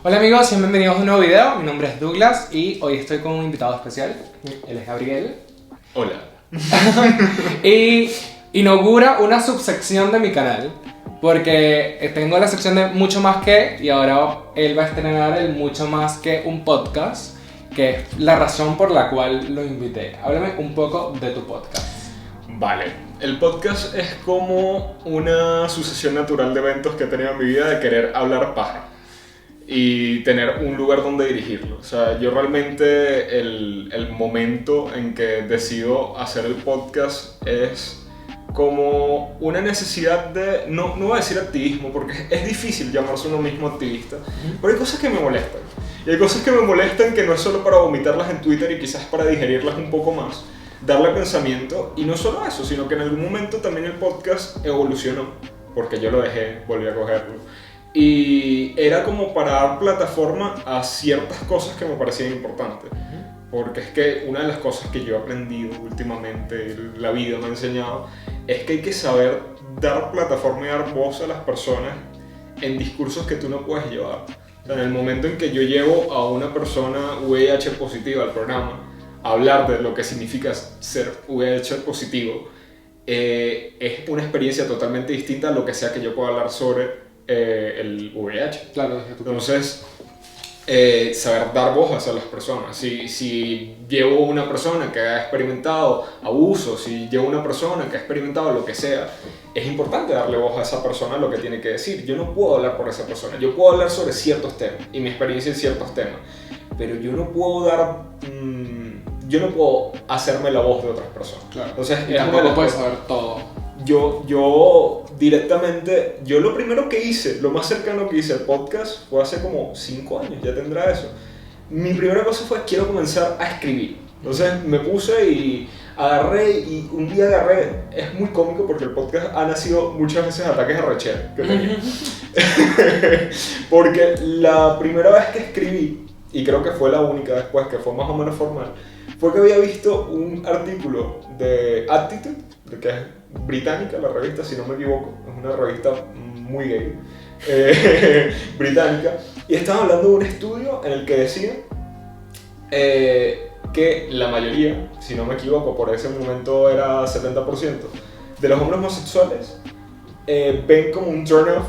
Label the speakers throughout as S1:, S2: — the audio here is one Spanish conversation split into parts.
S1: Hola amigos, bienvenidos a un nuevo video. Mi nombre es Douglas y hoy estoy con un invitado especial. Él es Gabriel.
S2: Hola.
S1: Y inaugura una subsección de mi canal porque tengo la sección de mucho más que y ahora él va a estrenar el mucho más que un podcast, que es la razón por la cual lo invité. Háblame un poco de tu podcast.
S2: Vale, el podcast es como una sucesión natural de eventos que he tenido en mi vida de querer hablar paja y tener un lugar donde dirigirlo. O sea, yo realmente el momento en que decido hacer el podcast es como una necesidad de, no voy a decir activismo, porque es difícil llamarse uno mismo activista, pero hay cosas que me molestan. Y hay cosas que me molestan que no es solo para vomitarlas en Twitter y quizás para digerirlas un poco más, darle pensamiento, y no solo eso, sino que en algún momento también el podcast evolucionó, porque yo lo dejé, volví a cogerlo. Y era como para dar plataforma a ciertas cosas que me parecían importantes. Porque es que una de las cosas que yo he aprendido últimamente, la vida me ha enseñado, es que hay que saber dar plataforma y dar voz a las personas en discursos que tú no puedes llevar. O sea, en el momento en que yo llevo a una persona VIH positiva al programa a hablar de lo que significa ser VIH positivo, es una experiencia totalmente distinta a lo que sea que yo pueda hablar sobre el VIH.
S1: Claro,
S2: Entonces, saber dar voz a las personas. Si llevo una persona que ha experimentado abuso, si llevo una persona que ha experimentado lo que sea, es importante darle voz a esa persona lo que tiene que decir. Yo no puedo hablar por esa persona, yo puedo hablar sobre ciertos temas y mi experiencia en ciertos temas, pero yo no puedo dar... yo no puedo hacerme la voz de otras personas.
S1: Claro.
S2: Entonces,
S1: Y tampoco puedes saber todo.
S2: Yo directamente, yo lo primero que hice, lo más cercano que hice al podcast fue hace como 5 años, ya tendrá eso. Mi primera cosa fue, quiero comenzar a escribir. Entonces me puse y agarré, y un día agarré, es muy cómico porque el podcast ha nacido muchas veces ataques de rechera que tenía. Porque la primera vez que escribí, y creo que fue la única después que fue más o menos formal, fue que había visto un artículo de Attitude, que es británica la revista, si no me equivoco, es una revista muy gay, británica, y estaban hablando de un estudio en el que decían que la mayoría, si no me equivoco, por ese momento era 70%, de los hombres homosexuales ven como un turn off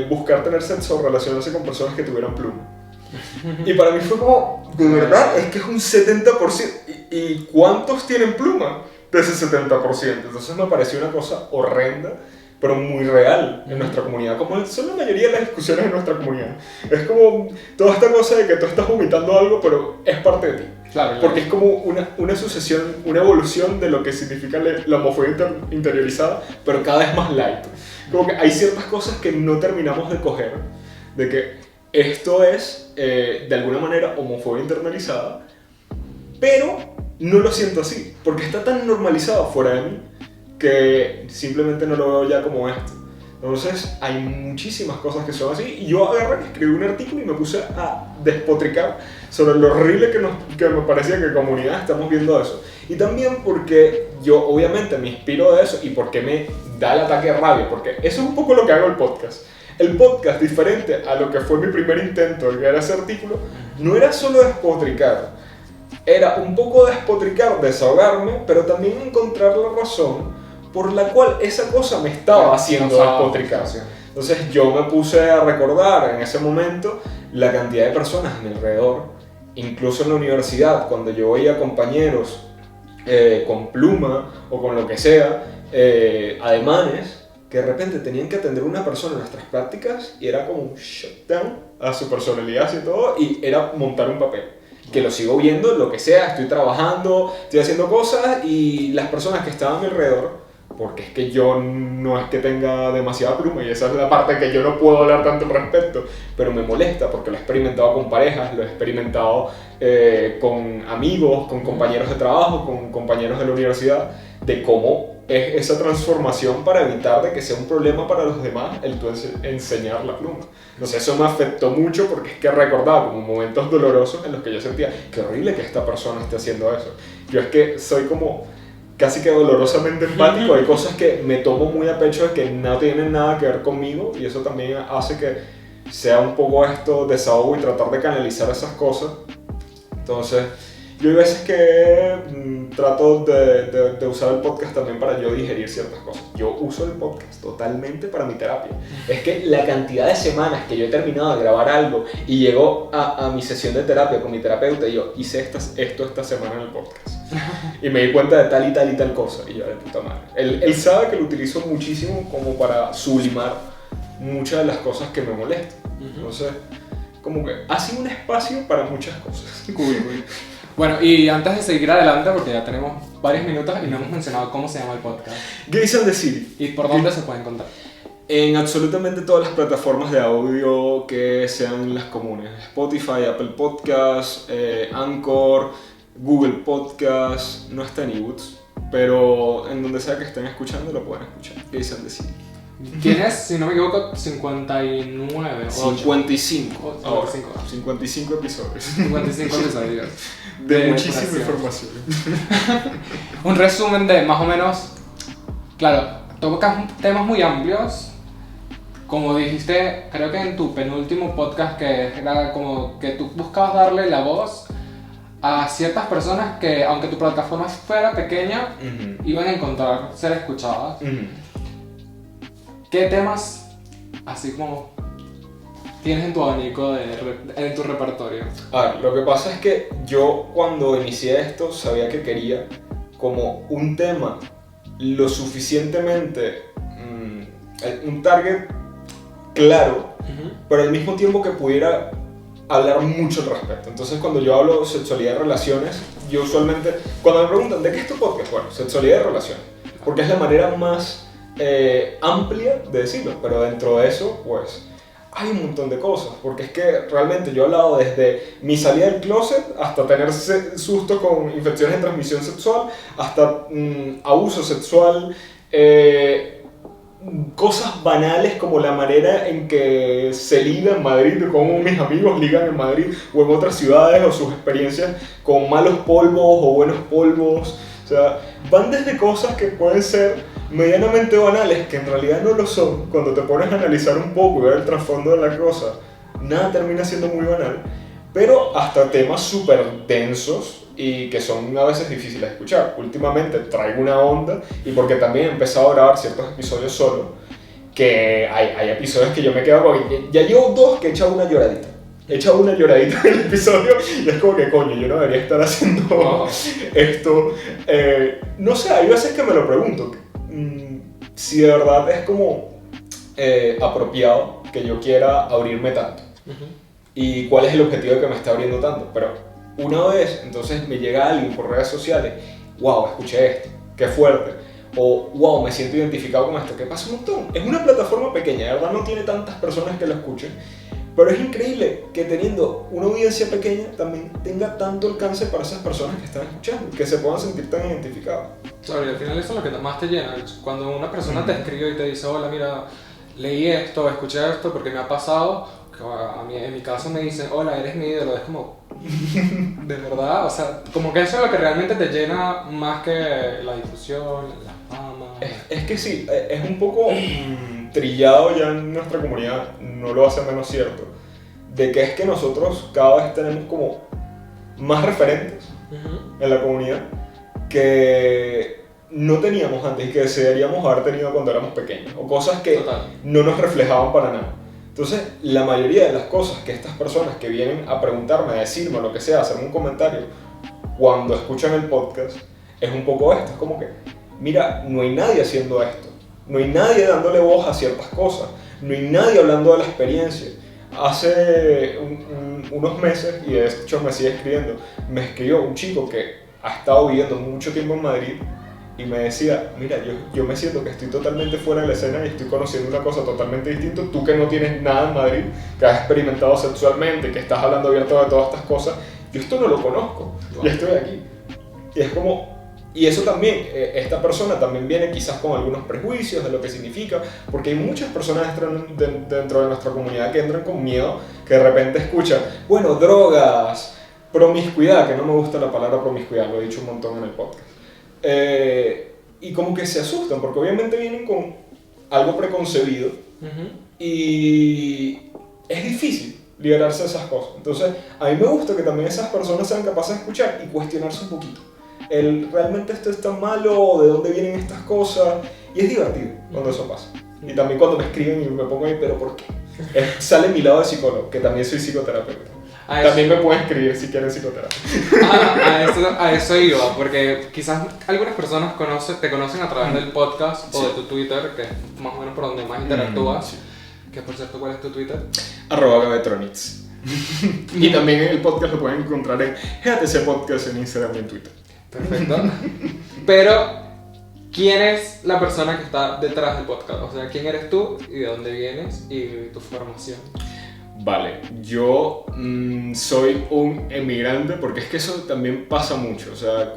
S2: buscar tener sexo o relacionarse con personas que tuvieran pluma. Y para mí fue como, de verdad, es que es un 70%. ¿Y cuántos tienen pluma de ese 70%? Entonces me pareció una cosa horrenda, pero muy real en nuestra comunidad, como son la mayoría de las discusiones en nuestra comunidad. Es como toda esta cosa de que tú estás vomitando algo, pero es parte de ti.
S1: Claro.
S2: Porque es como una sucesión, una evolución de lo que significa la homofobia interiorizada, pero cada vez más light. Como que hay ciertas cosas que no terminamos de coger, de que esto es, de alguna manera, homofobia internalizada, pero no lo siento así, porque está tan normalizado fuera de mí que simplemente no lo veo ya como esto. Entonces, hay muchísimas cosas que son así, y yo agarré, escribí un artículo y me puse a despotricar sobre lo horrible que me parecía que como comunidad estamos viendo eso. Y también porque yo, obviamente, me inspiro de eso, y porque me da el ataque de rabia, porque eso es un poco lo que hago el podcast. El podcast, diferente a lo que fue mi primer intento de crear ese artículo, no era solo despotricar, era un poco despotricar, desahogarme, pero también encontrar la razón por la cual esa cosa me estaba haciendo despotricar. Entonces yo me puse a recordar en ese momento la cantidad de personas a mi alrededor, incluso en la universidad, cuando yo veía compañeros con pluma o con lo que sea, ademanes, que de repente tenían que atender a una persona en nuestras prácticas y era como un shutdown a su personalidad y todo, y era montar un papel. Que lo sigo viendo, lo que sea, estoy trabajando, estoy haciendo cosas, y las personas que estaban a mi alrededor, porque es que yo no es que tenga demasiada pluma, y esa es la parte que yo no puedo hablar tanto al respecto, pero me molesta porque lo he experimentado con parejas, lo he experimentado con amigos, con compañeros de trabajo, con compañeros de la universidad, de cómo es esa transformación para evitar de que sea un problema para los demás el tú enseñar la pluma. Entonces eso me afectó mucho porque es que recordaba como momentos dolorosos en los que yo sentía qué horrible que esta persona esté haciendo eso. Yo es que soy como casi que dolorosamente empático, hay cosas que me tomo muy a pecho de que no tienen nada que ver conmigo, y eso también hace que sea un poco esto desahogo y tratar de canalizar esas cosas. Entonces, yo hay veces que trato de usar el podcast también para yo digerir ciertas cosas. Yo uso el podcast totalmente para mi terapia. Es que la cantidad de semanas que yo he terminado de grabar algo y llego a mi sesión de terapia con mi terapeuta y yo hice esto esta semana en el podcast. Y me di cuenta de tal y tal y tal cosa. Y yo, de puta madre. Él sabe que lo utilizo muchísimo como para sublimar muchas de las cosas que me molestan. Entonces, como que ha sido un espacio para muchas cosas.
S1: Cool. Bueno, y antes de seguir adelante, porque ya tenemos varios minutos y no hemos mencionado cómo se llama el podcast.
S2: Gays and the City.
S1: ¿Y por dónde se puede encontrar?
S2: En absolutamente todas las plataformas de audio que sean las comunes. Spotify, Apple Podcasts, Anchor, Google Podcasts, no está en eBooks, pero en donde sea que estén escuchando lo pueden escuchar. Gays and the City.
S1: Tienes, si no me equivoco, 59 o
S2: 55. Ahora,
S1: 55.
S2: 55 episodios.
S1: 55 episodios.
S2: De muchísima información.
S1: Un resumen de más o menos, claro, tocas temas muy amplios. Como dijiste, creo que en tu penúltimo podcast, que era como que tú buscabas darle la voz a ciertas personas que, aunque tu plataforma fuera pequeña, iban a encontrar ser escuchadas. ¿Qué temas, así como, tienes en tu abanico, en tu repertorio?
S2: A ver, lo que pasa es que yo cuando inicié esto sabía que quería como un tema lo suficientemente, un target claro, pero al mismo tiempo que pudiera hablar mucho al respecto. Entonces cuando yo hablo sexualidad y relaciones, yo usualmente, cuando me preguntan ¿de qué es tu podcast? Bueno, sexualidad y relaciones, porque es la manera más amplia de decirlo, pero dentro de eso pues hay un montón de cosas, porque es que realmente yo he hablado desde mi salida del closet hasta tener susto con infecciones de transmisión sexual, hasta abuso sexual, cosas banales como la manera en que se liga en Madrid, de cómo mis amigos ligan en Madrid o en otras ciudades, o sus experiencias con malos polvos o buenos polvos. O sea, van desde cosas que pueden ser medianamente banales, que en realidad no lo son. Cuando te pones a analizar un poco y ver el trasfondo de la cosa, nada termina siendo muy banal, pero hasta temas súper densos y que son a veces difíciles de escuchar. Últimamente traigo una onda, y porque también he empezado a grabar ciertos episodios solo, que hay episodios que yo me quedo con... Ya llevo 2 que he echado una lloradita. He echado una lloradita en el episodio y es como que coño, yo no debería estar haciendo esto. No sé, hay veces que me lo pregunto, si de verdad es como apropiado que yo quiera abrirme tanto. Y cuál es el objetivo de que me esté abriendo tanto. Pero una vez, entonces me llega alguien por redes sociales, wow, escuché esto, qué fuerte. O wow, me siento identificado con esto, que pasa un montón. Es una plataforma pequeña, de verdad no tiene tantas personas que lo escuchen. Pero es increíble que teniendo una audiencia pequeña también tenga tanto alcance para esas personas que están escuchando, que se puedan sentir tan identificados.
S1: Claro, y al final eso es lo que más te llena. Cuando una persona te escribe y te dice, hola, mira, leí esto, escuché esto porque me ha pasado, que a mí, en mi caso me dicen, hola, eres mi ídolo, es como, de verdad, o sea, como que eso es lo que realmente te llena más que la difusión, la fama.
S2: Es que sí, es un poco trillado ya en nuestra comunidad, no lo hace menos cierto, de que es que nosotros cada vez tenemos como más referentes en la comunidad que no teníamos antes y que desearíamos haber tenido cuando éramos pequeños, o cosas que no nos reflejaban para nada. Entonces, la mayoría de las cosas que estas personas que vienen a preguntarme, a decirme lo que sea, a hacerme un comentario, cuando escuchan el podcast, es un poco esto, es como que, mira, no hay nadie haciendo esto, no hay nadie dándole voz a ciertas cosas, no hay nadie hablando de la experiencia. Hace unos meses, y de hecho me sigue escribiendo, me escribió un chico que ha estado viviendo mucho tiempo en Madrid y me decía, mira, yo me siento que estoy totalmente fuera de la escena y estoy conociendo una cosa totalmente distinta. Tú que no tienes nada en Madrid, que has experimentado sexualmente, que estás hablando abierto de todas estas cosas, yo esto no lo conozco, yo estoy aquí. Y es como... Y eso también, esta persona también viene quizás con algunos prejuicios de lo que significa, porque hay muchas personas dentro de nuestra comunidad que entran con miedo, que de repente escuchan, bueno, drogas, promiscuidad, que no me gusta la palabra promiscuidad, lo he dicho un montón en el podcast, y como que se asustan, porque obviamente vienen con algo preconcebido, y es difícil liberarse de esas cosas. Entonces, a mí me gusta que también esas personas sean capaces de escuchar y cuestionarse un poquito. ¿Realmente esto es tan malo? ¿De dónde vienen estas cosas? Y es divertido cuando eso pasa. Y también cuando me escriben y me pongo ahí, ¿pero por qué? Sale mi lado de psicólogo, que también soy psicoterapeuta. También me pueden escribir si quieren psicoterapia.
S1: A eso iba, porque quizás algunas personas te conocen a través del podcast o de tu Twitter, que es más o menos por donde más interactúas.
S2: Sí.
S1: Que por cierto, ¿cuál es tu Twitter?
S2: @Gabetronics. Y también el podcast lo pueden encontrar en GTC Podcast en Instagram y en Twitter.
S1: Perfecto. Pero, ¿quién es la persona que está detrás del podcast? O sea, ¿quién eres tú y de dónde vienes y tu formación?
S2: Vale, yo soy un emigrante, porque es que eso también pasa mucho. O sea,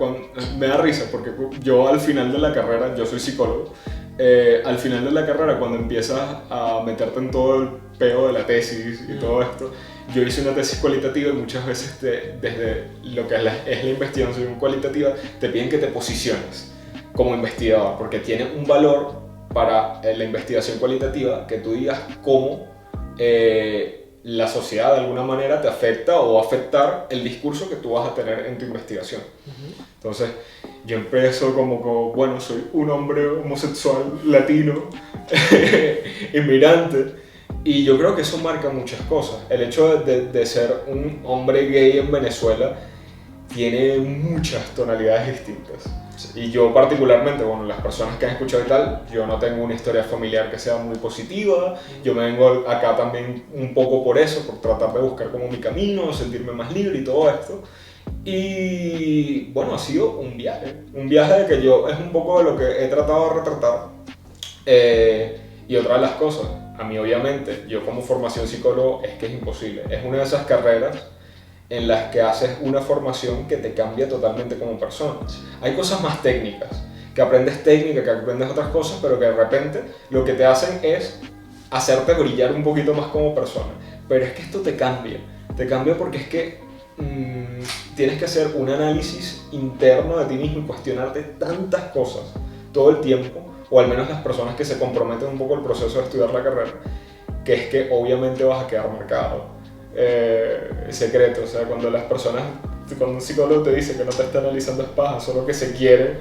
S2: me da risa porque yo al final de la carrera, yo soy psicólogo, al final de la carrera, cuando empiezas a meterte en todo el peo de la tesis y todo esto, yo hice una tesis cualitativa y muchas veces desde lo que es la investigación cualitativa te piden que te posiciones como investigador, porque tiene un valor para la investigación cualitativa que tú digas cómo la sociedad de alguna manera te afecta o va a afectar el discurso que tú vas a tener en tu investigación. Entonces, yo empiezo como, bueno, soy un hombre homosexual latino, inmigrante, y yo creo que eso marca muchas cosas. El hecho de ser un hombre gay en Venezuela tiene muchas tonalidades distintas. Y yo particularmente, bueno, las personas que han escuchado y tal, yo no tengo una historia familiar que sea muy positiva. Yo me vengo acá también un poco por eso, por tratar de buscar como mi camino, sentirme más libre y todo esto. Y bueno, ha sido un viaje de que yo, es un poco de lo que he tratado de retratar. Y otra de las cosas, a mí obviamente, yo como formación psicólogo, es que es imposible. Es una de esas carreras en las que haces una formación que te cambia totalmente como persona. Hay cosas más técnicas, que aprendes técnica, que aprendes otras cosas, pero que de repente lo que te hacen es hacerte brillar un poquito más como persona. Pero es que esto te cambia porque es que tienes que hacer un análisis interno de ti mismo y cuestionarte tantas cosas todo el tiempo, o al menos las personas que se comprometen un poco el proceso de estudiar la carrera, que es que obviamente vas a quedar marcado. Secreto, o sea, cuando un psicólogo te dice que no te está analizando es paja, solo que se quiere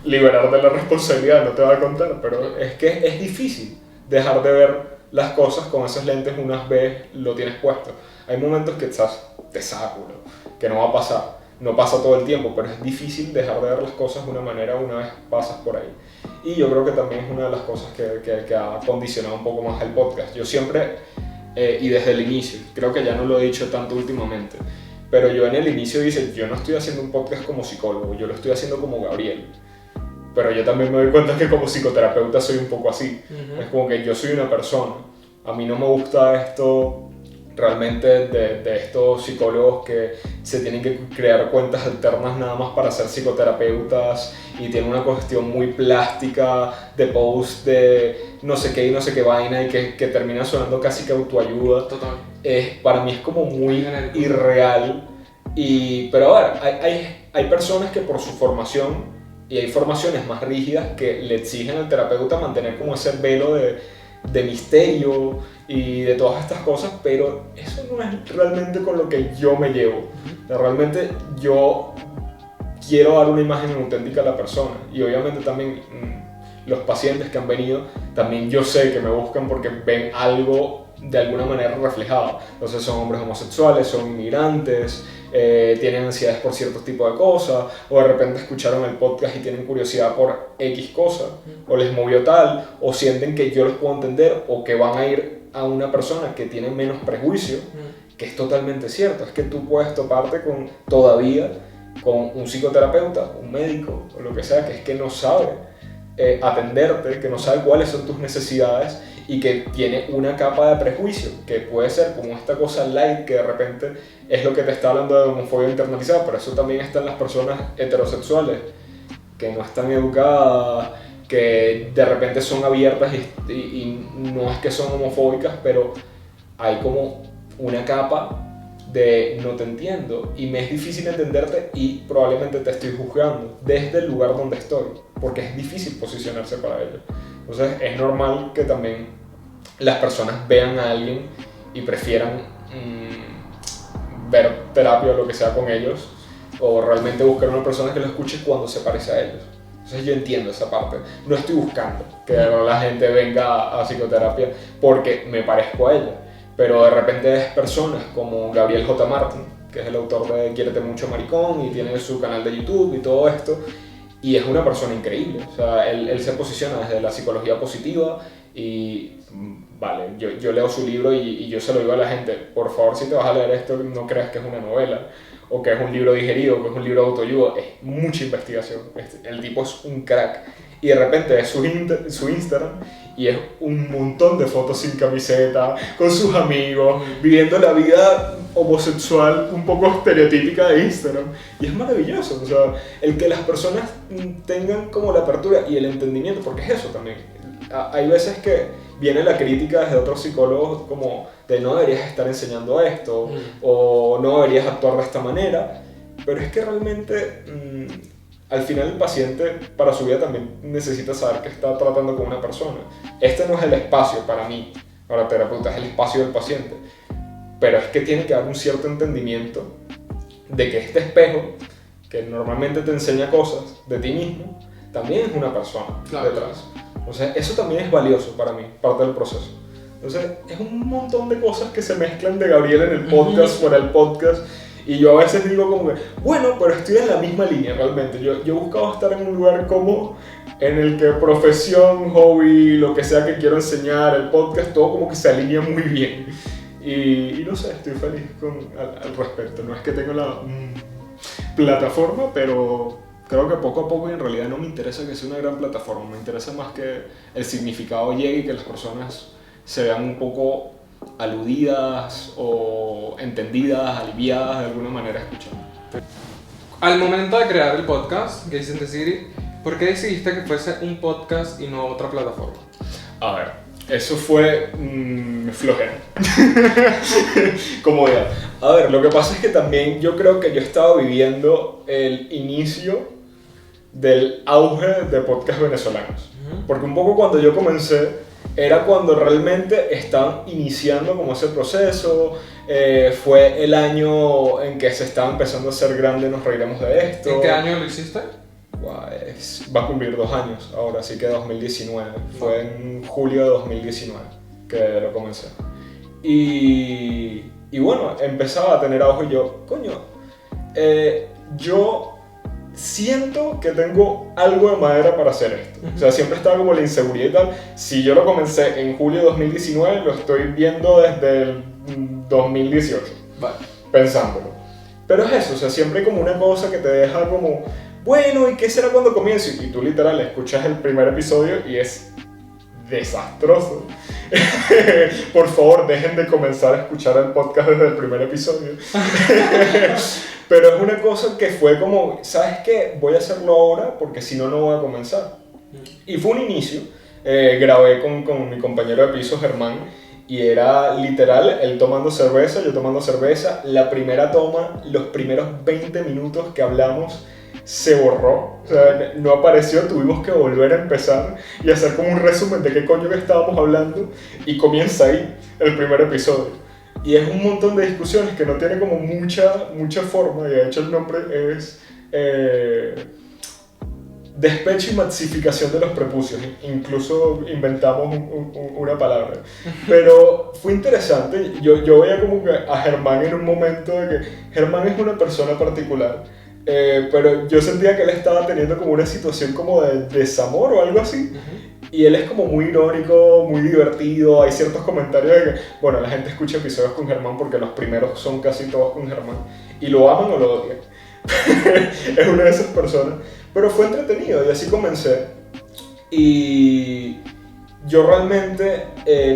S2: liberar de la responsabilidad, no te va a contar, pero es que es difícil dejar de ver las cosas con esos lentes unas veces lo tienes puesto. Hay momentos que estás de saco, que no va a pasar, no pasa todo el tiempo, pero es difícil dejar de ver las cosas de una manera una vez pasas por ahí. Y yo creo que también es una de las cosas que ha condicionado un poco más el podcast. Yo siempre, y desde el inicio, creo que ya no lo he dicho tanto últimamente, pero yo en el inicio dije, yo no estoy haciendo un podcast como psicólogo, yo lo estoy haciendo como Gabriel. Pero yo también me doy cuenta que como psicoterapeuta soy un poco así. Es como que yo soy una persona. A mí no me gusta esto realmente de estos psicólogos que se tienen que crear cuentas alternas nada más para ser psicoterapeutas y tienen una cuestión muy plástica de post de no sé qué y no sé qué vaina y que termina sonando casi que autoayuda.
S1: Total.
S2: Para mí es como muy irreal. Pero a ver, hay personas que por su formación, y hay formaciones más rígidas que le exigen al terapeuta mantener como ese velo de misterio y de todas estas cosas, pero eso no es realmente con lo que yo me llevo. Realmente yo quiero dar una imagen auténtica a la persona, y obviamente también los pacientes que han venido, también yo sé que me buscan porque ven algo de alguna manera reflejado. Entonces son hombres homosexuales, son inmigrantes, tienen ansiedades por ciertos tipos de cosas, o de repente escucharon el podcast y tienen curiosidad por X cosa, o les movió tal, o sienten que yo los puedo entender, o que van a ir a una persona que tiene menos prejuicio, que es totalmente cierto. Es que tú puedes toparte todavía con un psicoterapeuta, un médico, o lo que sea, que es que no sabe atenderte, que no sabe cuáles son tus necesidades, y que tiene una capa de prejuicio, que puede ser como esta cosa light, que de repente es lo que te está hablando de homofobia internalizada, pero eso también está en las personas heterosexuales, que no están educadas, que de repente son abiertas y no es que son homofóbicas, pero hay como una capa de no te entiendo y me es difícil entenderte y probablemente te estoy juzgando desde el lugar donde estoy, porque es difícil posicionarse para ello. Entonces es normal que también las personas vean a alguien y prefieran ver terapia o lo que sea con ellos, o realmente buscar una persona que lo escuche cuando se parece a ellos. Entonces yo entiendo esa parte. No estoy buscando que la gente venga a psicoterapia porque me parezco a ella, pero de repente ves personas como Gabriel J. Martin, que es el autor de Quiérete Mucho Maricón y tiene su canal de YouTube y todo esto, y es una persona increíble. O sea, él se posiciona desde la psicología positiva y vale, yo leo su libro y yo se lo digo a la gente: por favor, si te vas a leer esto, no creas que es una novela o que es un libro digerido, que es un libro de autoayuda. Es mucha investigación. El tipo es un crack. Y de repente es su Instagram y es un montón de fotos sin camiseta, con sus amigos, viviendo la vida homosexual un poco estereotípica de Instagram. Y es maravilloso. O sea, el que las personas tengan como la apertura y el entendimiento, porque es eso también. Hay veces que viene la crítica desde otros psicólogos como de no deberías estar enseñando esto o no deberías actuar de esta manera, pero es que realmente al final el paciente para su vida también necesita saber que está tratando con una persona. Este no es el espacio para mí, para el terapeuta, es el espacio del paciente, pero es que tiene que haber un cierto entendimiento de que este espejo, que normalmente te enseña cosas de ti mismo, también es una persona detrás. O sea, eso también es valioso para mí, parte del proceso. Entonces, es un montón de cosas que se mezclan de Gabriel en el podcast, fuera del podcast, y yo a veces digo como que, bueno, pero estoy en la misma línea realmente. Yo buscaba estar en un lugar como en el que profesión, hobby, lo que sea que quiero enseñar, el podcast, todo como que se alinea muy bien. Y no sé, estoy feliz al respecto. No es que tenga la plataforma, pero creo que poco a poco, y en realidad no me interesa que sea una gran plataforma, me interesa más que el significado llegue y que las personas se vean un poco aludidas o entendidas, aliviadas de alguna manera escuchando.
S1: Al momento de crear el podcast, Gays in the City, ¿por qué decidiste que fuese un podcast y no otra plataforma?
S2: A ver, eso fue flojera. Comodidad. A ver, lo que pasa es que también yo creo que yo estaba viviendo el inicio del auge de podcast venezolanos. Porque un poco cuando yo comencé era cuando realmente estaban iniciando como ese proceso. Fue el año en que se estaba empezando a hacer grande Nos Reiremos de Esto.
S1: ¿En qué año lo hiciste?
S2: Va a cumplir 2 años ahora, así que 2019. Fue en julio de 2019 que lo comencé. Y bueno, empezaba a tener auge y yo, coño, yo siento que tengo algo de madera para hacer esto. O sea, siempre estaba como la inseguridad y tal. Si yo lo comencé en julio de 2019, lo estoy viendo desde el 2018,
S1: vale,
S2: pensándolo. Pero es eso, o sea, siempre hay como una cosa que te deja como, bueno, ¿y qué será cuando comienzo? Y tú literal escuchas el primer episodio y es desastroso. Por favor, dejen de comenzar a escuchar el podcast desde el primer episodio. Pero es una cosa que fue como, ¿sabes qué? Voy a hacerlo ahora porque si no, no voy a comenzar. Y fue un inicio. Grabé con mi compañero de piso, Germán, y era literal, él tomando cerveza, yo tomando cerveza. La primera toma, los primeros 20 minutos que hablamos, se borró, o sea, no apareció, tuvimos que volver a empezar y hacer como un resumen de qué coño que estábamos hablando, y comienza ahí el primer episodio. Y es un montón de discusiones que no tiene como mucha forma, y de hecho el nombre es despecho y maxificación de los prepucios. Incluso inventamos una palabra. Pero fue interesante. Yo veía como que a Germán en un momento de que Germán es una persona particular, pero yo sentía que él estaba teniendo como una situación como de desamor o algo así. Y él es como muy irónico, muy divertido. Hay ciertos comentarios de que, bueno, la gente escucha episodios con Germán porque los primeros son casi todos con Germán, y lo aman o lo odian. Es una de esas personas. Pero fue entretenido y así comencé. Y yo realmente,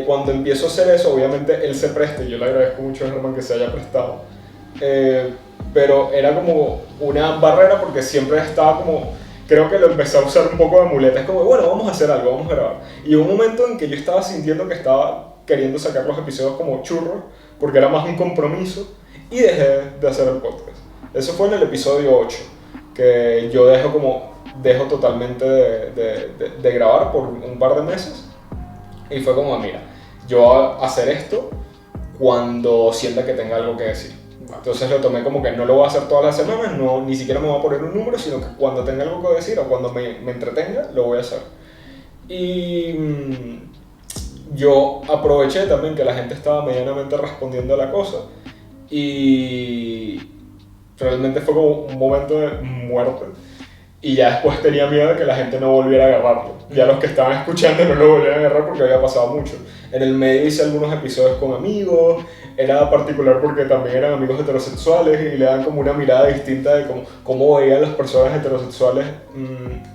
S2: cuando empiezo a hacer eso, obviamente él se presta, y yo le agradezco mucho a Germán que se haya prestado. Pero era como una barrera porque siempre estaba como, creo que lo empecé a usar un poco de muleta. Es como, bueno, vamos a hacer algo, vamos a grabar. Y hubo un momento en que yo estaba sintiendo que estaba queriendo sacar los episodios como churros, porque era más un compromiso, y dejé de hacer el podcast. Eso fue en el episodio 8, que yo dejo totalmente de grabar por un par de meses. Y fue como, mira, yo a hacer esto, cuando sienta que tenga algo que decir. Entonces lo tomé como que no lo voy a hacer todas las semanas, no, ni siquiera me voy a poner un número, sino que cuando tenga algo que decir o cuando me entretenga, lo voy a hacer. Y yo aproveché también que la gente estaba medianamente respondiendo a la cosa y realmente fue como un momento de muerte. Y ya después tenía miedo de que la gente no volviera a agarrarlo. Ya los que estaban escuchando no lo volvieran a agarrar porque había pasado mucho. En el medio hice algunos episodios con amigos. Era particular porque también eran amigos heterosexuales y le dan como una mirada distinta de cómo veían las personas heterosexuales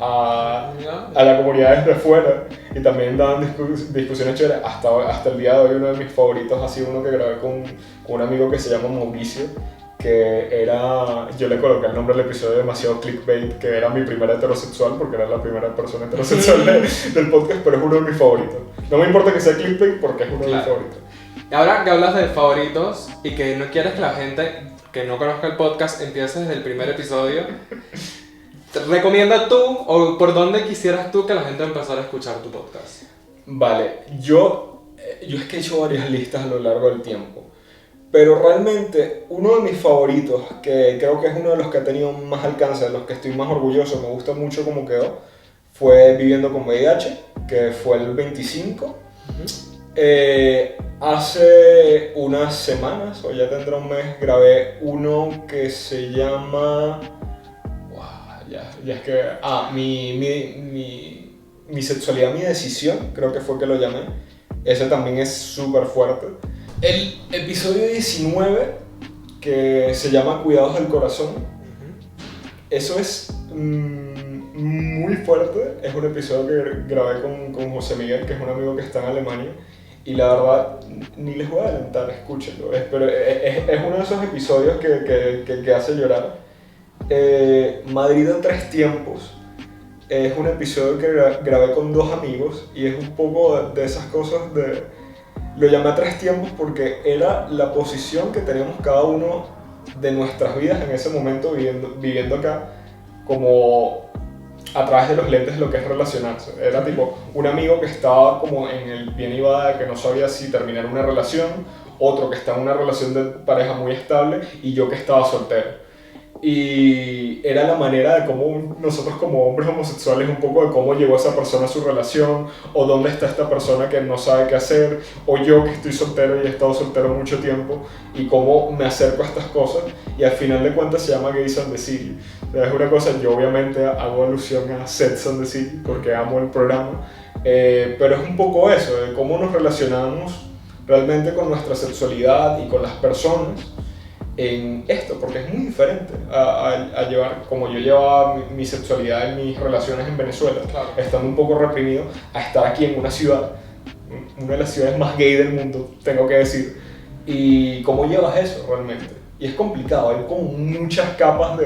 S2: a la comunidad desde fuera. Y también daban discusiones chéveres. Hasta el día de hoy uno de mis favoritos ha sido uno que grabé con un amigo que se llama Mauricio, que era, yo le coloqué el nombre del episodio demasiado clickbait, que era mi primera heterosexual, porque era la primera persona heterosexual del podcast, pero es uno de mis favoritos. No me importa que sea clickbait porque es uno de mis favoritos.
S1: Ahora que hablas de favoritos y que no quieres que la gente que no conozca el podcast empiece desde el primer episodio, ¿recomienda tú o por dónde quisieras tú que la gente empezara a escuchar tu podcast?
S2: Vale, yo es que he hecho varias listas a lo largo del tiempo. Pero realmente uno de mis favoritos, que creo que es uno de los que ha tenido más alcance, de los que estoy más orgulloso, me gusta mucho cómo quedó, fue Viviendo con VIH, que fue el 25. Hace unas semanas, o ya tendrá un mes, grabé uno que se llama... ya es que... mi sexualidad, mi decisión, creo que fue que lo llamé. Ese también es súper fuerte. El episodio 19, que se llama Cuidados del Corazón, eso es muy fuerte. Es un episodio que grabé con José Miguel, que es un amigo que está en Alemania, y la verdad, ni les voy a adelantar, escúchenlo. Pero es uno de esos episodios que hace llorar. Madrid en 3 tiempos. Es un episodio que grabé con 2 amigos y es un poco de esas cosas de... Lo llamé a 3 tiempos porque era la posición que teníamos cada uno de nuestras vidas en ese momento viviendo acá, como a través de los lentes de lo que es relacionarse. Era tipo un amigo que estaba como en el bien y va, que no sabía si terminar una relación, otro que está en una relación de pareja muy estable y yo que estaba soltero. Y era la manera de cómo nosotros como hombres homosexuales, un poco de cómo llegó esa persona a su relación, o dónde está esta persona que no sabe qué hacer, o yo que estoy soltero y he estado soltero mucho tiempo, y cómo me acerco a estas cosas, y al final de cuentas se llama Gays and the City. Es una cosa, yo obviamente hago alusión a Sex and the City, porque amo el programa, pero es un poco eso, de cómo nos relacionamos realmente con nuestra sexualidad y con las personas, en esto, porque es muy diferente a llevar, como yo llevaba mi sexualidad en mis relaciones en Venezuela, claro, estando un poco reprimido, a estar aquí en una ciudad, una de las ciudades más gay del mundo, tengo que decir, y cómo llevas eso realmente. Y es complicado, hay como muchas capas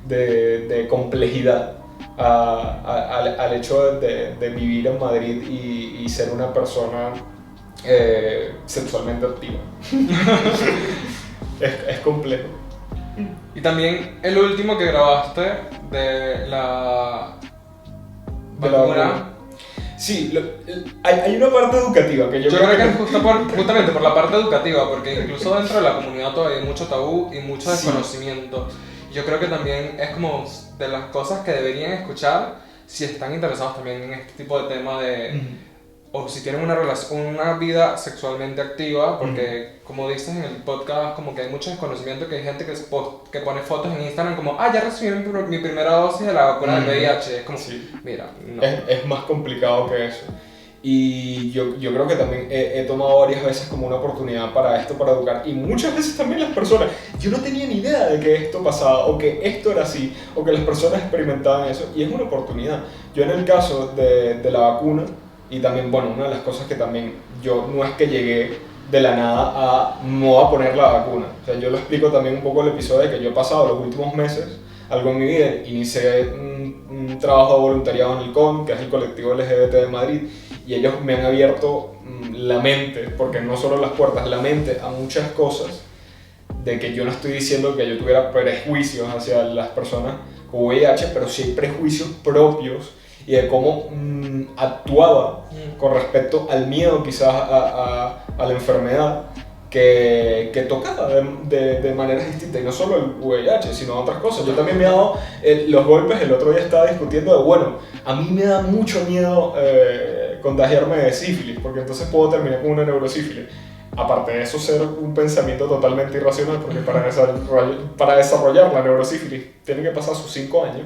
S2: de complejidad al hecho de vivir en Madrid y ser una persona sexualmente activa. Es complejo.
S1: Y también el último que grabaste de la vacuna.
S2: Sí, hay una parte educativa que yo
S1: creo que es justamente por la parte educativa, porque incluso dentro de la comunidad todavía hay mucho tabú y mucho desconocimiento. Yo creo que también es como de las cosas que deberían escuchar si están interesados también en este tipo de tema de... O si tienen una vida sexualmente activa, porque como dices en el podcast, como que hay mucho desconocimiento, que hay gente que pone fotos en Instagram como ya recibí mi primera dosis de la vacuna del VIH. Es como, mira, no.
S2: Es más complicado que eso. Y yo creo que también he tomado varias veces como una oportunidad para esto, para educar. Y muchas veces también las personas, yo no tenía ni idea de que esto pasaba, o que esto era así, o que las personas experimentaban eso, y es una oportunidad. Yo en el caso de la vacuna, y también, bueno, una de las cosas que también yo no es que llegué de la nada a no voy a poner la vacuna. O sea, yo lo explico también un poco en el episodio de que yo he pasado los últimos meses, algo en mi vida, inicié un trabajo de voluntariado en el CON, que es el colectivo LGBT de Madrid, y ellos me han abierto la mente, porque no solo las puertas, la mente a muchas cosas, de que yo no estoy diciendo que yo tuviera prejuicios hacia las personas con VIH, pero sí hay prejuicios propios y de cómo actuaba con respecto al miedo quizás a la enfermedad, que tocaba de maneras distintas, y no solo el VIH, sino otras cosas. Yo también me he dado los golpes. El otro día estaba discutiendo de, bueno, a mí me da mucho miedo contagiarme de sífilis, porque entonces puedo terminar con una neurosífilis. Aparte de eso, ser un pensamiento totalmente irracional, porque para desarrollar la neurosífilis tiene que pasar sus 5 años.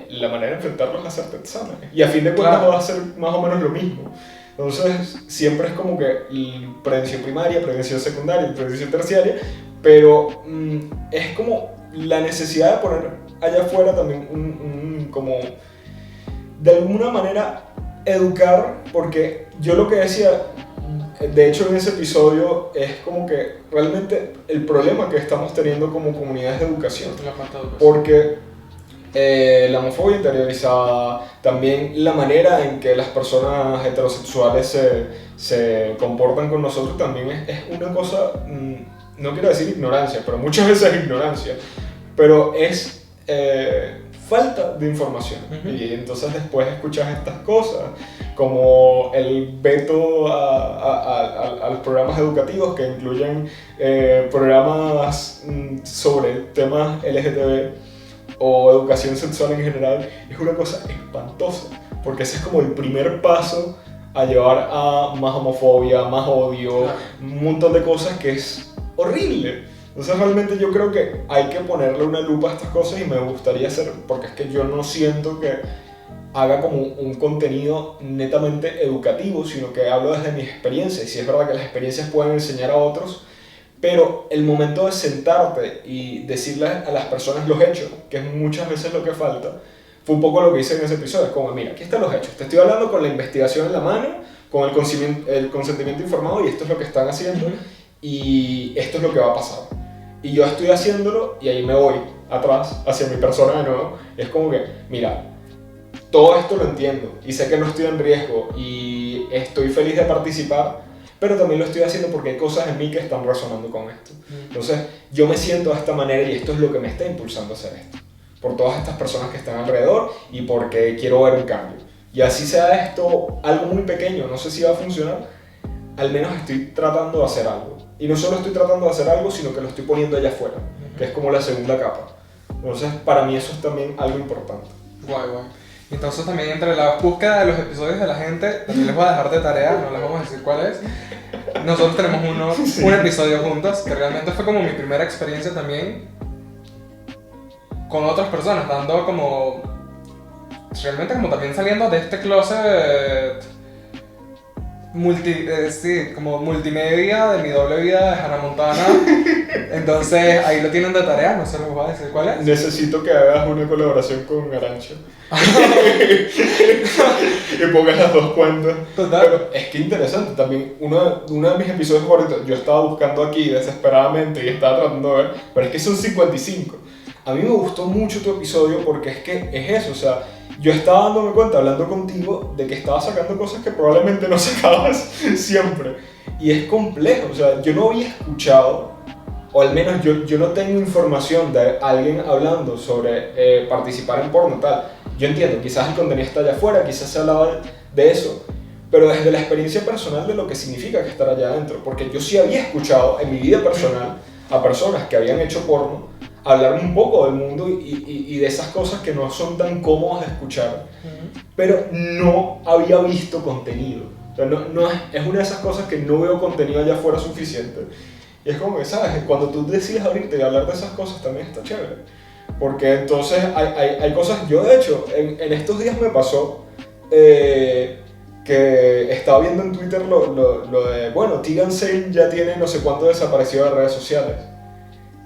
S2: La manera de enfrentarlo es hacerte exámenes, y a fin de cuentas va a ser más o menos lo mismo. Entonces siempre es como que prevención primaria, prevención secundaria, prevención terciaria, pero es como la necesidad de poner allá afuera también como de alguna manera educar, porque yo lo que decía, de hecho en ese episodio, es como que realmente el problema que estamos teniendo como comunidades de educación, porque la homofobia interiorizada, también la manera en que las personas heterosexuales se comportan con nosotros, también es una cosa, no quiero decir ignorancia, pero muchas veces es ignorancia, pero es falta de información. Y entonces después escuchas estas cosas, como el veto a los programas educativos que incluyen programas sobre temas LGTB o educación sexual en general. Es una cosa espantosa, porque ese es como el primer paso a llevar a más homofobia, más odio, un montón de cosas que es horrible. Entonces realmente yo creo que hay que ponerle una lupa a estas cosas, y me gustaría hacer, porque es que yo no siento que haga como un contenido netamente educativo, sino que hablo desde mi experiencia, y sí es verdad que las experiencias pueden enseñar a otros, pero el momento de sentarte y decirle a las personas los hechos, que es muchas veces lo que falta, fue un poco lo que hice en ese episodio. Es como, mira, aquí están los hechos, te estoy hablando con la investigación en la mano, con el consentimiento informado, y esto es lo que están haciendo, y esto es lo que va a pasar. Y yo estoy haciéndolo, y ahí me voy atrás, hacia mi persona de nuevo. Es como que, mira, todo esto lo entiendo, y sé que no estoy en riesgo, y estoy feliz de participar, pero también lo estoy haciendo porque hay cosas en mí que están resonando con esto. Entonces, yo me siento de esta manera, y esto es lo que me está impulsando a hacer esto. Por todas estas personas que están alrededor, y porque quiero ver un cambio. Y así sea esto algo muy pequeño, no sé si va a funcionar, al menos estoy tratando de hacer algo. Y no solo estoy tratando de hacer algo, sino que lo estoy poniendo allá afuera, que es como la segunda capa. Entonces, para mí eso es también algo importante.
S1: Guay. Entonces también entre la búsqueda de los episodios de la gente, también les voy a dejar de tarea, no les vamos a decir cuál es. Nosotros tenemos un episodio juntos, que realmente fue como mi primera experiencia también con otras personas, dando como, realmente como también saliendo de este closet como multimedia de mi doble vida de Hannah Montana. Entonces ahí lo tienen de tarea, no se los voy a decir cuál es.
S2: Necesito que hagas una colaboración con Arancha. Y pongas las dos cuentas.
S1: Total.
S2: Pero es que interesante también, uno de mis episodios favoritos, yo estaba buscando aquí desesperadamente y estaba tratando de ver, pero es que son 55. A mí me gustó mucho tu episodio, porque es que es eso, o sea, yo estaba dándome cuenta, hablando contigo, de que estaba sacando cosas que probablemente no sacabas siempre. Y es complejo, o sea, yo no había escuchado, o al menos yo no tengo información de alguien hablando sobre participar en porno tal. Yo entiendo, quizás el contenido está allá afuera, quizás se hablaba de eso, pero desde la experiencia personal de lo que significa que estar allá adentro. Porque yo sí había escuchado en mi vida personal a personas que habían hecho porno hablar un poco del mundo y de esas cosas que no son tan cómodas de escuchar, pero no había visto contenido. O sea, es una de esas cosas que no veo contenido allá afuera suficiente. Y es como que, ¿sabes? Cuando tú decides abrirte y hablar de esas cosas también está chévere. Porque entonces hay cosas, yo de hecho, en estos días me pasó que estaba viendo en Twitter lo de, bueno, Tegan Sale ya tiene no sé cuánto desaparecido de redes sociales.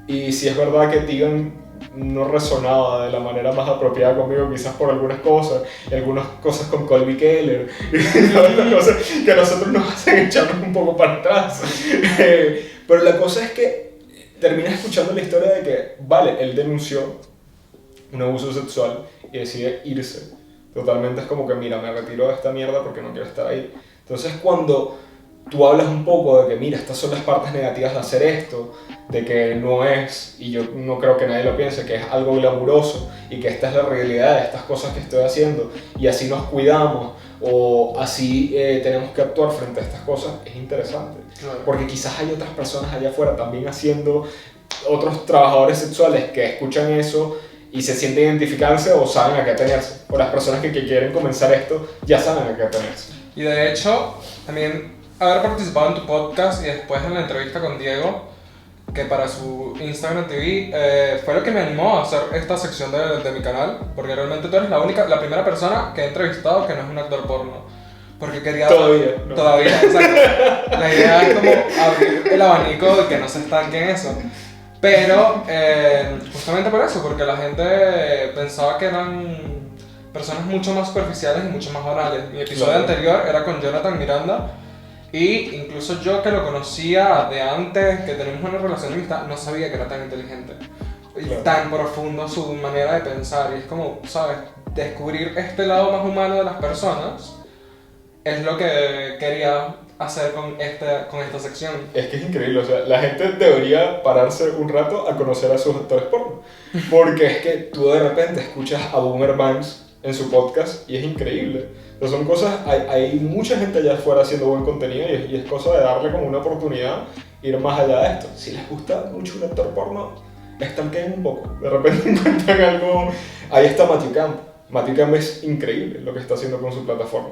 S2: Y si es verdad que Tegan no resonaba de la manera más apropiada conmigo, quizás por algunas cosas, y algunas cosas con Colby Keller, y otras cosas que a nosotros nos hacen echarnos un poco para atrás. Pero la cosa es que terminas escuchando la historia de que, vale, él denunció un abuso sexual y decide irse. Totalmente es como que, mira, me retiro de esta mierda porque no quiero estar ahí. Entonces cuando tú hablas un poco de que, mira, estas son las partes negativas de hacer esto, de que no es, y yo no creo que nadie lo piense, que es algo glamuroso y que esta es la realidad de estas cosas que estoy haciendo y así nos cuidamos, o así tenemos que actuar frente a estas cosas, es interesante.
S1: Claro.
S2: Porque quizás hay otras personas allá afuera también haciendo, otros trabajadores sexuales que escuchan eso y se sienten identificarse o saben a qué atenerse. O las personas que quieren comenzar esto ya saben a qué atenerse.
S1: Y de hecho, también haber participado en tu podcast y después en la entrevista con Diego, que para su Instagram TV, fue lo que me animó a hacer esta sección de mi canal, porque realmente tú eres la primera persona que he entrevistado que no es un actor porno. Porque quería...
S2: Todavía, ¿no?
S1: Todavía, exacto. La idea es como abrir el abanico y que no se estanque en eso. Pero justamente por eso, porque la gente pensaba que eran personas mucho más superficiales y mucho más banales. Mi episodio
S2: Claro.
S1: anterior era con Jonathan Miranda y incluso yo que lo conocía de antes, que tenemos una relación de amistad, no sabía que era tan inteligente y
S2: Claro.
S1: tan profundo su manera de pensar. Y es como, ¿sabes? Descubrir este lado más humano de las personas es lo que quería hacer con esta sección.
S2: Es que es increíble, o sea, la gente debería pararse un rato a conocer a sus actores porno. Porque es que tú de repente escuchas a Boomer Banks en su podcast y es increíble. O sea, son cosas, hay mucha gente allá afuera haciendo buen contenido y es cosa de darle como una oportunidad, ir más allá de esto. Si les gusta mucho un actor porno, estanquen un poco. De repente encuentran algo. Ahí está Matthew Camp. Matthew Camp es increíble lo que está haciendo con su plataforma.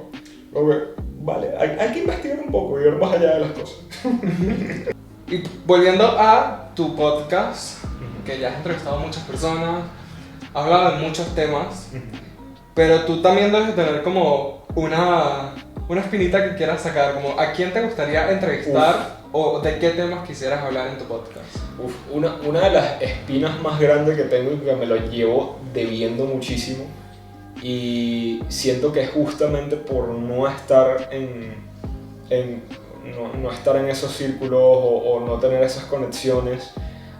S2: Como que, vale, hay que investigar un poco y ver más allá de las cosas.
S1: Y volviendo a tu podcast, que ya has entrevistado a muchas personas, has hablado de muchos temas, pero tú también debes de tener como una espinita que quieras sacar, como a quién te gustaría entrevistar o de qué temas quisieras hablar en tu podcast.
S2: Uf, una de las espinas más grandes que tengo y que me lo llevo debiendo muchísimo, y siento que es justamente por no estar no estar en esos círculos o no tener esas conexiones,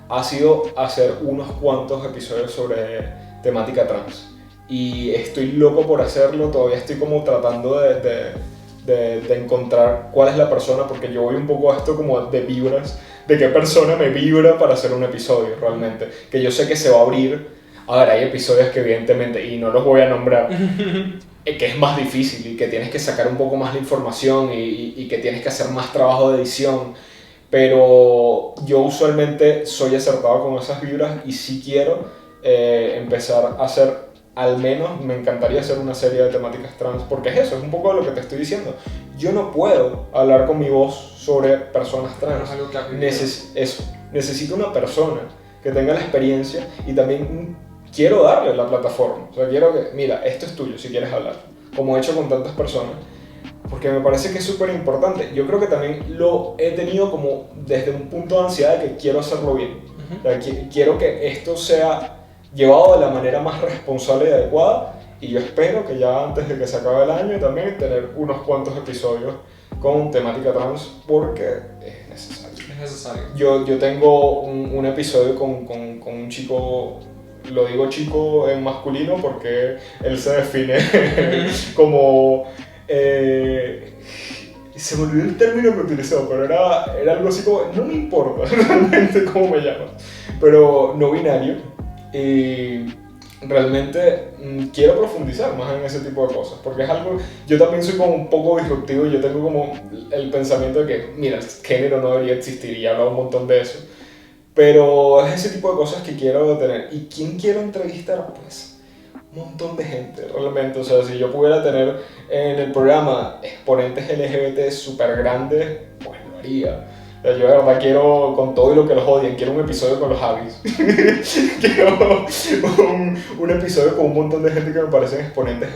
S2: ha sido hacer unos cuantos episodios sobre temática trans. Y estoy loco por hacerlo, todavía estoy como tratando de encontrar cuál es la persona, porque yo voy un poco a esto como de vibras, de qué persona me vibra para hacer un episodio realmente, que yo sé que se va a abrir. A ver, hay episodios que evidentemente, y no los voy a nombrar, que es más difícil y que tienes que sacar un poco más la información y que tienes que hacer más trabajo de edición, pero yo usualmente soy acertado con esas vibras y sí quiero empezar a hacer, al menos me encantaría hacer una serie de temáticas trans, porque es eso, es un poco lo que te estoy diciendo. Yo no puedo hablar con mi voz sobre personas
S1: No
S2: trans.
S1: es algo que has vivido.
S2: Necesito una persona que tenga la experiencia y también quiero darle la plataforma. O sea, quiero que, mira, esto es tuyo si quieres hablar, como he hecho con tantas personas, porque me parece que es súper importante. Yo creo que también lo he tenido como desde un punto de ansiedad de que quiero hacerlo bien. O sea, quiero que esto sea llevado de la manera más responsable y adecuada, y yo espero que ya antes de que se acabe el año también tener unos cuantos episodios con temática trans, porque es necesario.
S1: Es necesario.
S2: Yo tengo un episodio con un chico, lo digo chico en masculino porque él se define como... se me olvidó el término que utilizó, pero era algo así como... No me importa realmente cómo me llamas, pero no binario. Y realmente quiero profundizar más en ese tipo de cosas, porque es algo... Yo también soy como un poco disruptivo y yo tengo como el pensamiento de que, mira, el género no debería existir, y he hablado un montón de eso. Pero es ese tipo de cosas que quiero tener. ¿Y quién quiero entrevistar? Pues un montón de gente, realmente. O sea, si yo pudiera tener en el programa exponentes LGBT súper grandes, pues lo haría. O sea, yo de verdad quiero, con todo y lo que los odian, quiero un episodio con los Javis. Quiero un episodio con un montón de gente que me parecen exponentes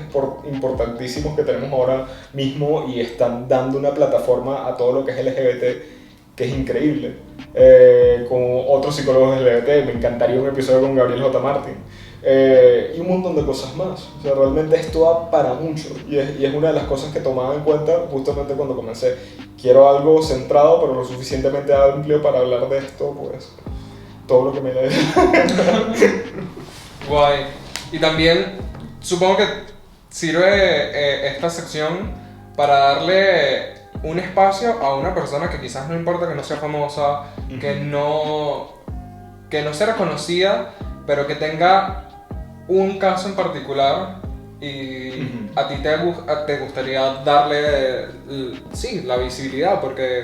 S2: importantísimos que tenemos ahora mismo y están dando una plataforma a todo lo que es LGBT, que es increíble. Con otros psicólogos LGBT, me encantaría un episodio con Gabriel J. Martin. Y un montón de cosas más. O sea, realmente esto da para mucho y es una de las cosas que tomaba en cuenta justamente cuando comencé. Quiero algo centrado, pero lo suficientemente amplio para hablar de esto, pues todo lo que me dé.
S1: Guay. Y también supongo que sirve esta sección para darle un espacio a una persona que quizás no importa que no sea famosa, que no sea reconocida, pero que tenga un caso en particular y a ti te gustaría darle, sí, la visibilidad, porque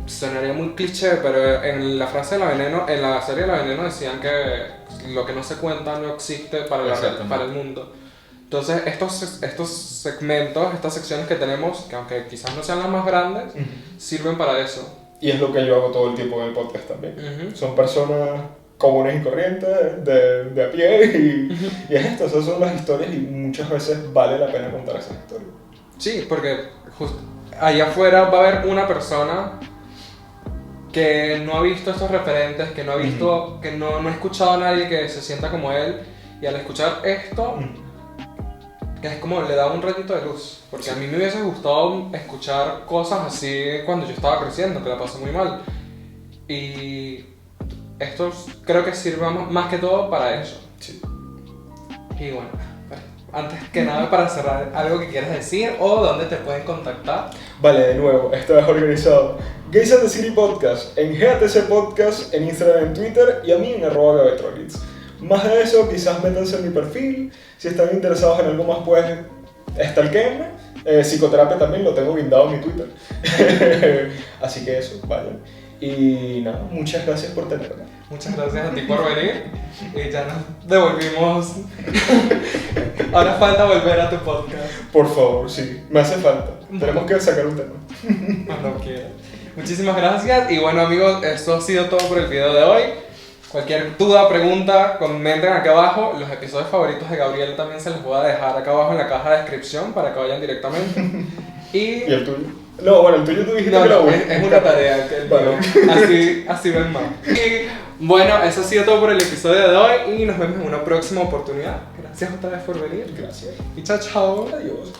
S1: sonaría muy cliché, pero en la frase de La Veneno, en la serie de La Veneno decían que lo que no se cuenta no existe para el mundo. Entonces estos segmentos, estas secciones que tenemos, que aunque quizás no sean las más grandes, sirven para eso.
S2: Y es lo que yo hago todo el tiempo en el podcast también. Son personas comunes y corrientes, de a pie, y es esto, esas son las historias y muchas veces vale la pena contar esas historias.
S1: Sí, porque allá afuera va a haber una persona que no ha visto estos referentes, que no ha visto, que no ha escuchado a nadie que se sienta como él, y al escuchar esto, que es como le da un ratito de luz, porque a mí me hubiese gustado escuchar cosas así cuando yo estaba creciendo, que la pasé muy mal, y esto creo que sirve más que todo para eso.
S2: Sí.
S1: Y bueno, antes que nada, para cerrar, algo que quieras decir o dónde te pueden contactar.
S2: Vale, de nuevo, esto es organizado. Gays and the City Podcast, en GATC Podcast, en Instagram, en Twitter y a mí en @gabetrolitz. Más de eso, quizás métanse en mi perfil. Si están interesados en algo más, pues stalkeenme. Psicoterapia también lo tengo guindado en mi Twitter. Así que eso, vayan. Y nada, muchas gracias por tenerme.
S1: Muchas gracias a ti por venir. Y ya nos devolvimos. Ahora falta volver a tu podcast.
S2: Por favor, sí, me hace falta. Tenemos que sacar un tema.
S1: Cuando quieras. Muchísimas gracias. Y bueno, amigos, esto ha sido todo por el video de hoy. Cualquier duda, pregunta, comenten acá abajo. Los episodios favoritos de Gabriel también se los voy a dejar acá abajo en la caja de descripción para que vayan directamente.
S2: ¿Y el tuyo? No, bueno, el tuyo tú dijiste que
S1: no, es una tarea que vale. Así ven más. Y bueno, eso ha sido todo por el episodio de hoy y nos vemos en una próxima oportunidad. Gracias otra vez por venir.
S2: Gracias.
S1: Y chao, chao.
S2: Adiós.